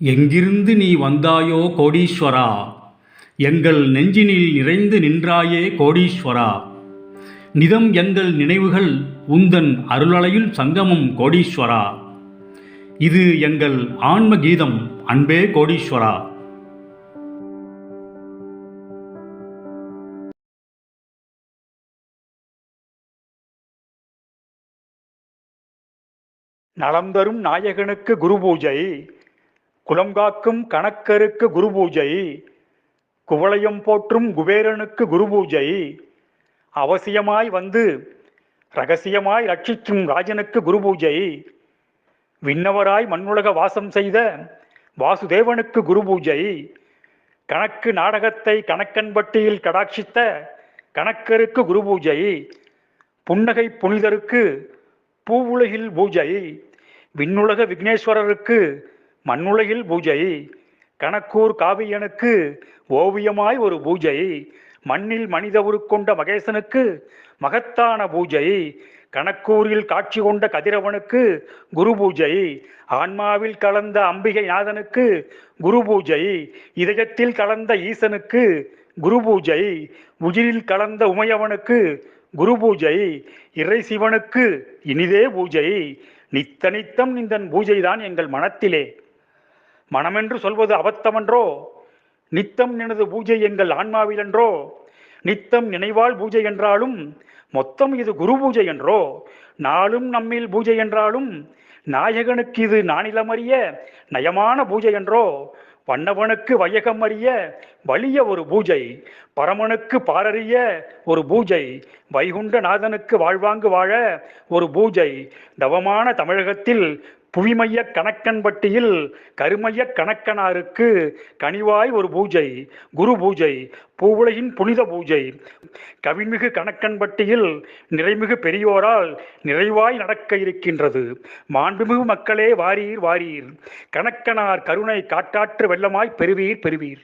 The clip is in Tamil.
எங்கிருந்து நீ வந்தாயோ கோடீஸ்வரா, எங்கள் நெஞ்சினில் நிறைந்து நின்றாயே கோடீஸ்வரா. நிதம் எங்கள் நினைவுகள் உந்தன் அருளலையில் சங்கமம் கோடீஸ்வரா. இது எங்கள் ஆன்ம கீதம் அன்பே கோடீஸ்வரா. நலம் தரும் நாயகனுக்கு குரு பூஜை, குலம் காக்கும் கணக்கருக்கு குரு பூஜை, குவளையம் போற்றும் குபேரனுக்கு குரு பூஜை, அவசியமாய் வந்து ரகசியமாய் ரட்சிக்கும் ராஜனுக்கு குரு பூஜை, விண்ணவராய் மண்ணுலக வாசம் செய்த வாசுதேவனுக்கு குரு பூஜை, கணக்கு நாடகத்தை கணக்கன்பட்டியில் கடாட்சித்த கணக்கருக்கு குரு பூஜை, புன்னகை புனிதருக்கு பூவுலகில் பூஜை, விண்ணுலக விக்னேஸ்வரருக்கு மண்ணுலகில் பூஜை, கணக்கூர் காவியனுக்கு ஓவியமாய் ஒரு பூஜை, மண்ணில் மனித உருக்கொண்ட மகேசனுக்கு மகத்தான பூஜை, கணக்கூரில் காட்சி கொண்ட கதிரவனுக்கு குரு பூஜை, ஆன்மாவில் கலந்த அம்பிகை நாதனுக்கு குரு பூஜை, இதயத்தில் கலந்த ஈசனுக்கு குரு பூஜை, உயிரில் கலந்த உமையவனுக்கு குரு பூஜை, இறை சிவனுக்கு இனிதே பூஜை, நித்த நித்தம் நிந்தன் பூஜைதான் எங்கள் மனத்திலே. மனமென்று சொல்வது அபத்தமன்றோ, நித்தம் நினது பூஜை எங்கள் ஆன்மாவிலன்றோ, நித்தம் நினைவால் பூஜை என்றாலும் மொத்தம் இது குரு பூஜை என்றோ, நாளும் நம்மில் பூஜை என்றாலும் நாயகனுக்கு இது நானிலமறிய நயமான பூஜை என்றோ, வண்ணவனுக்கு வையகம் அறிய வலிய ஒரு பூஜை, பரமனுக்கு பாரறிய ஒரு பூஜை, வைகுண்டநாதனுக்கு வாழ்வாங்கு வாழ ஒரு பூஜை, தவமான தமிழகத்தில் புவிமைய கணக்கன்பட்டியில் கருமைய கணக்கனாருக்கு கனிவாய் ஒரு பூஜை, குரு பூஜை, பூவுலகின் புனித பூஜை, கவின்மிகு கணக்கன்பட்டியில் நிறைமிகு பெரியோரால் நிறைவாய் நடக்க இருக்கின்றது. மாண்புமிகு மக்களே வாரீர் வாரீர், கணக்கனார் கருணை காட்டாற்று வெள்ளமாய் பெறுவீர் பெறுவீர்.